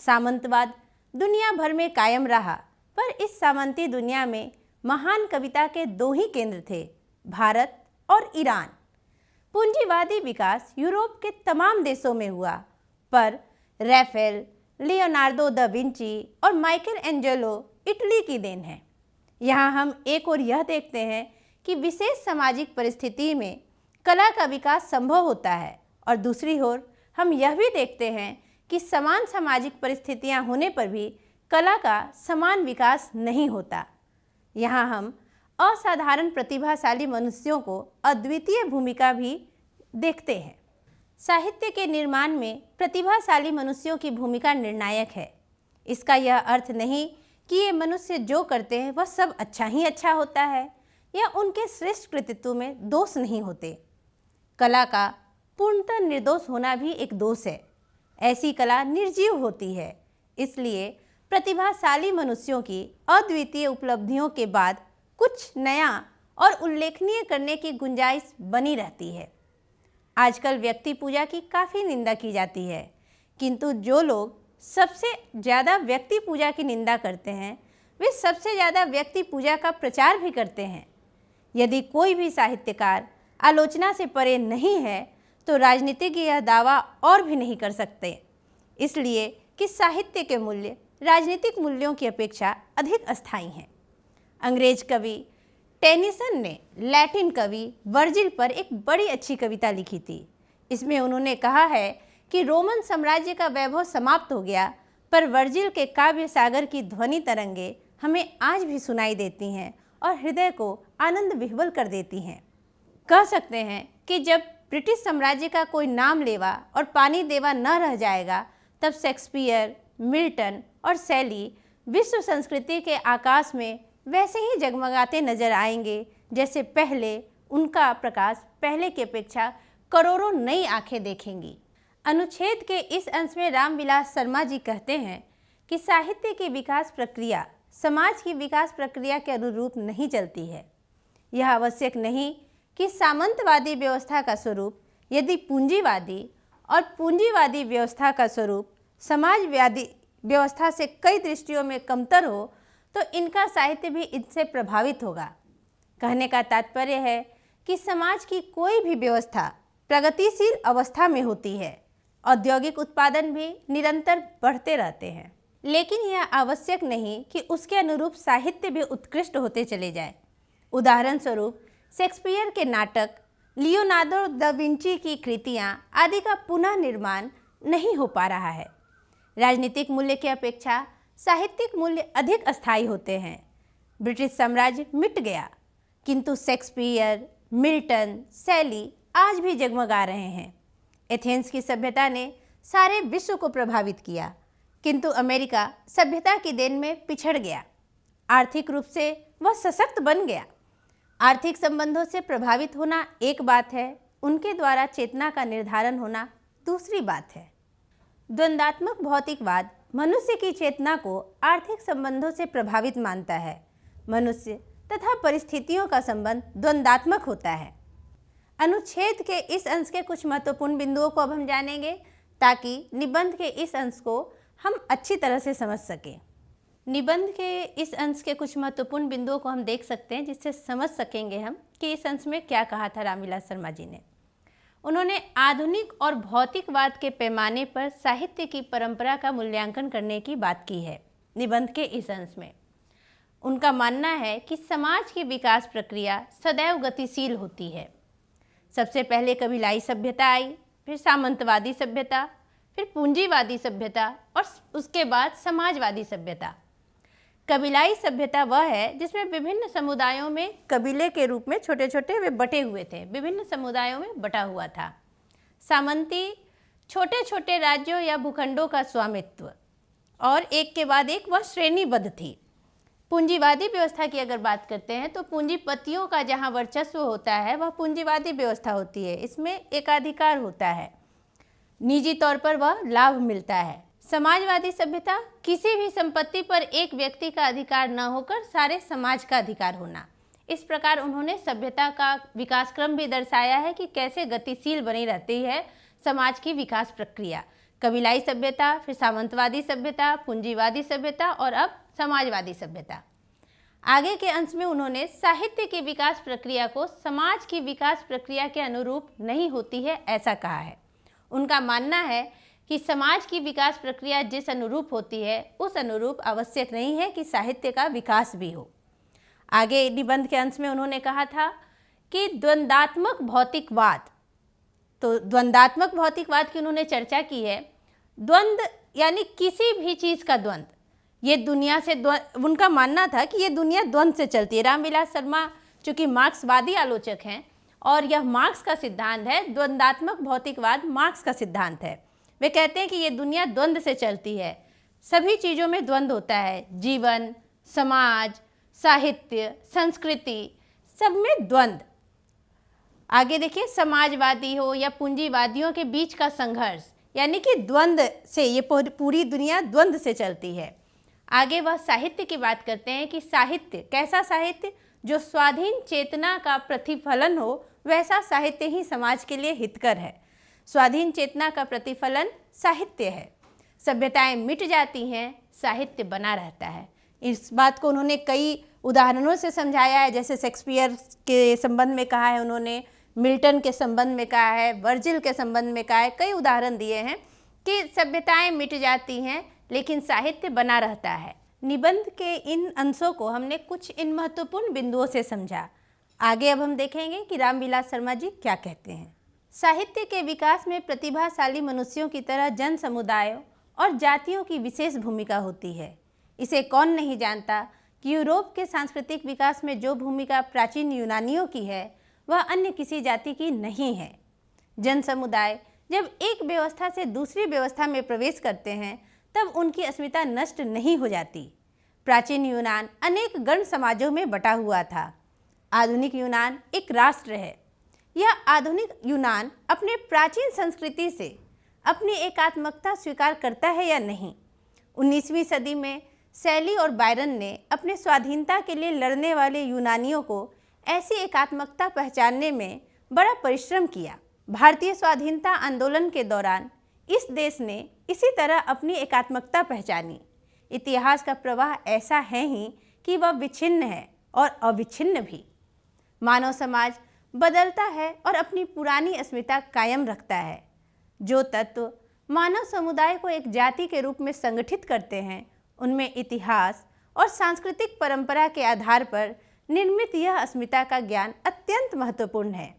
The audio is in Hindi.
सामंतवाद दुनिया भर में कायम रहा, पर इस सामंती दुनिया में महान कविता के दो ही केंद्र थे, भारत और ईरान। पूंजीवादी विकास यूरोप के तमाम देशों में हुआ, पर रैफेल, लियोनार्डो दा विंची और माइकल एंजेलो इटली की देन है। यहाँ हम एक और यह देखते हैं कि विशेष सामाजिक परिस्थिति में कला का विकास संभव होता है, और दूसरी ओर हम यह भी देखते हैं कि समान सामाजिक परिस्थितियाँ होने पर भी कला का समान विकास नहीं होता। यहाँ हम असाधारण प्रतिभाशाली मनुष्यों को अद्वितीय भूमिका भी देखते हैं। साहित्य के निर्माण में प्रतिभाशाली मनुष्यों की भूमिका निर्णायक है। इसका यह अर्थ नहीं कि ये मनुष्य जो करते हैं वह सब अच्छा ही अच्छा होता है या उनके श्रेष्ठ कृतित्व में दोष नहीं होते। कला का पूर्णतः निर्दोष होना भी एक दोष है। ऐसी कला निर्जीव होती है, इसलिए प्रतिभाशाली मनुष्यों की अद्वितीय उपलब्धियों के बाद कुछ नया और उल्लेखनीय करने की गुंजाइश बनी रहती है। आजकल व्यक्ति पूजा की काफ़ी निंदा की जाती है, किंतु जो लोग सबसे ज़्यादा व्यक्ति पूजा की निंदा करते हैं वे सबसे ज़्यादा व्यक्ति पूजा का प्रचार भी करते हैं। यदि कोई भी साहित्यकार आलोचना से परे नहीं है तो राजनीतिज्ञ यह दावा और भी नहीं कर सकते, इसलिए कि साहित्य के मूल्य राजनीतिक मूल्यों की अपेक्षा अधिक अस्थायी हैं। अंग्रेज कवि टेनिसन ने लैटिन कवि वर्जिल पर एक बड़ी अच्छी कविता लिखी थी। इसमें उन्होंने कहा है कि रोमन साम्राज्य का वैभव समाप्त हो गया, पर वर्जिल के काव्य सागर की ध्वनि तरंगे हमें आज भी सुनाई देती हैं और हृदय को आनंद विह्वल कर देती हैं। कह सकते हैं कि जब ब्रिटिश साम्राज्य का कोई नाम लेवा और पानी देवा न रह जाएगा, तब शेक्सपियर, मिल्टन और शैली विश्व संस्कृति के आकाश में वैसे ही जगमगाते नजर आएंगे जैसे पहले उनका प्रकाश पहले की अपेक्षा करोड़ों नई आंखें देखेंगी। अनुच्छेद के इस अंश में रामविलास शर्मा जी कहते हैं कि साहित्य की विकास प्रक्रिया समाज की विकास प्रक्रिया के अनुरूप नहीं चलती है। यह आवश्यक नहीं कि सामंतवादी व्यवस्था का स्वरूप यदि पूंजीवादी और पूंजीवादी व्यवस्था का स्वरूप समाजवादी व्यवस्था से कई दृष्टियों में कमतर हो तो इनका साहित्य भी इनसे प्रभावित होगा। कहने का तात्पर्य है कि समाज की कोई भी व्यवस्था प्रगतिशील अवस्था में होती है। औद्योगिक उत्पादन भी निरंतर बढ़ते रहते हैं, लेकिन यह आवश्यक नहीं कि उसके अनुरूप साहित्य भी उत्कृष्ट होते चले जाए। उदाहरण स्वरूप शेक्सपियर के नाटक, लियोनार्डो दा विंची की कृतियाँ आदि का पुनः निर्माण नहीं हो पा रहा है। राजनीतिक मूल्य की अपेक्षा साहित्यिक मूल्य अधिक अस्थायी होते हैं। ब्रिटिश साम्राज्य मिट गया, किंतु शेक्सपियर, मिल्टन, शैली आज भी जगमगा रहे हैं। एथेंस की सभ्यता ने सारे विश्व को प्रभावित किया, किंतु अमेरिका सभ्यता की देन में पिछड़ गया। आर्थिक रूप से वह सशक्त बन गया। आर्थिक संबंधों से प्रभावित होना एक बात है, उनके द्वारा चेतना का निर्धारण होना दूसरी बात है। द्वंद्वात्मक भौतिकवाद मनुष्य की चेतना को आर्थिक संबंधों से प्रभावित मानता है। मनुष्य तथा परिस्थितियों का संबंध द्वंद्वात्मक होता है। अनुच्छेद के इस अंश के कुछ महत्वपूर्ण बिंदुओं को अब हम जानेंगे, ताकि निबंध के इस अंश को हम अच्छी तरह से समझ सकें। निबंध के इस अंश के कुछ महत्वपूर्ण बिंदुओं को हम देख सकते हैं, जिससे समझ सकेंगे हम कि इस अंश में क्या कहा था रामविलास शर्मा जी ने। उन्होंने आधुनिक और भौतिकवाद के पैमाने पर साहित्य की परंपरा का मूल्यांकन करने की बात की है। निबंध के इस अंश में उनका मानना है कि समाज की विकास प्रक्रिया सदैव गतिशील होती है। सबसे पहले कबीलाई सभ्यता आई, फिर सामंतवादी सभ्यता, फिर पूंजीवादी सभ्यता और उसके बाद समाजवादी सभ्यता। कबीलाई सभ्यता वह है जिसमें विभिन्न समुदायों में कबीले के रूप में छोटे छोटे वे बटे हुए थे, विभिन्न समुदायों में बटा हुआ था। सामंती छोटे छोटे राज्यों या भूखंडों का स्वामित्व और एक के बाद एक वह श्रेणीबद्ध थी। पूंजीवादी व्यवस्था की अगर बात करते हैं तो पूंजीपतियों का जहाँ वर्चस्व होता है वह पूंजीवादी व्यवस्था होती है। इसमें एकाधिकार होता है, निजी तौर पर वह लाभ मिलता है। समाजवादी सभ्यता किसी भी संपत्ति पर एक व्यक्ति का अधिकार न होकर सारे समाज का अधिकार होना। इस प्रकार उन्होंने सभ्यता का विकास क्रम भी दर्शाया है कि कैसे गतिशील बनी रहती है समाज की विकास प्रक्रिया, कबीलाई सभ्यता, फिर सामंतवादी सभ्यता, पूंजीवादी सभ्यता और अब समाजवादी सभ्यता। आगे के अंश में उन्होंने साहित्य की विकास प्रक्रिया को समाज की विकास प्रक्रिया के अनुरूप नहीं होती है ऐसा कहा है। उनका मानना है कि समाज की विकास प्रक्रिया जिस अनुरूप होती है उस अनुरूप आवश्यक नहीं है कि साहित्य का विकास भी हो। आगे निबंध के अंश में उन्होंने कहा था कि द्वंद्वात्मक भौतिकवाद, तो द्वंद्वात्मक भौतिकवाद की उन्होंने चर्चा की है। द्वंद्व यानी किसी भी चीज़ का द्वंद्व, ये दुनिया से उनका मानना था कि ये दुनिया द्वंद्व से चलती है। रामविलास शर्मा चूँकि मार्क्सवादी आलोचक हैं और यह मार्क्स का सिद्धांत है, द्वंद्वात्मक भौतिकवाद मार्क्स का सिद्धांत है। वे कहते हैं कि ये दुनिया द्वंद्व से चलती है, सभी चीज़ों में द्वंद्व होता है, जीवन, समाज, साहित्य, संस्कृति, सब में द्वंद्व। आगे देखिए, समाजवादी हो या पूंजीवादियों के बीच का संघर्ष, यानी कि द्वंद्व से ये पूरी दुनिया द्वंद्व से चलती है। आगे वह साहित्य की बात करते हैं कि साहित्य, कैसा साहित्य, जो स्वाधीन चेतना का प्रतिफलन हो, वैसा साहित्य ही समाज के लिए हितकर है। स्वाधीन चेतना का प्रतिफलन साहित्य है। सभ्यताएं मिट जाती हैं, साहित्य बना रहता है। इस बात को उन्होंने कई उदाहरणों से समझाया है, जैसे शेक्सपियर के संबंध में कहा है उन्होंने, मिल्टन के संबंध में कहा है, वर्जिल के संबंध में कहा है, कई उदाहरण दिए हैं कि सभ्यताएं मिट जाती हैं लेकिन साहित्य बना रहता है। निबंध के इन अंशों को हमने कुछ इन महत्वपूर्ण बिंदुओं से समझा। आगे अब हम देखेंगे कि रामविलास शर्मा जी क्या कहते हैं। साहित्य के विकास में प्रतिभाशाली मनुष्यों की तरह जन समुदायों और जातियों की विशेष भूमिका होती है। इसे कौन नहीं जानता कि यूरोप के सांस्कृतिक विकास में जो भूमिका प्राचीन यूनानियों की है वह अन्य किसी जाति की नहीं है। जन समुदाय जब एक व्यवस्था से दूसरी व्यवस्था में प्रवेश करते हैं तब उनकी अस्मिता नष्ट नहीं हो जाती। प्राचीन यूनान अनेक गण समाजों में बटा हुआ था। आधुनिक यूनान एक राष्ट्र है। यह आधुनिक यूनान अपने प्राचीन संस्कृति से अपनी एकात्मकता स्वीकार करता है या नहीं। 19वीं सदी में शैली और बायरन ने अपने स्वाधीनता के लिए लड़ने वाले यूनानियों को ऐसी एकात्मकता पहचानने में बड़ा परिश्रम किया। भारतीय स्वाधीनता आंदोलन के दौरान इस देश ने इसी तरह अपनी एकात्मकता पहचानी। इतिहास का प्रवाह ऐसा है ही कि वह विच्छिन्न है और अविच्छिन्न भी। मानव समाज बदलता है और अपनी पुरानी अस्मिता कायम रखता है। जो तत्व मानव समुदाय को एक जाति के रूप में संगठित करते हैं उनमें इतिहास और सांस्कृतिक परंपरा के आधार पर निर्मित यह अस्मिता का ज्ञान अत्यंत महत्वपूर्ण है।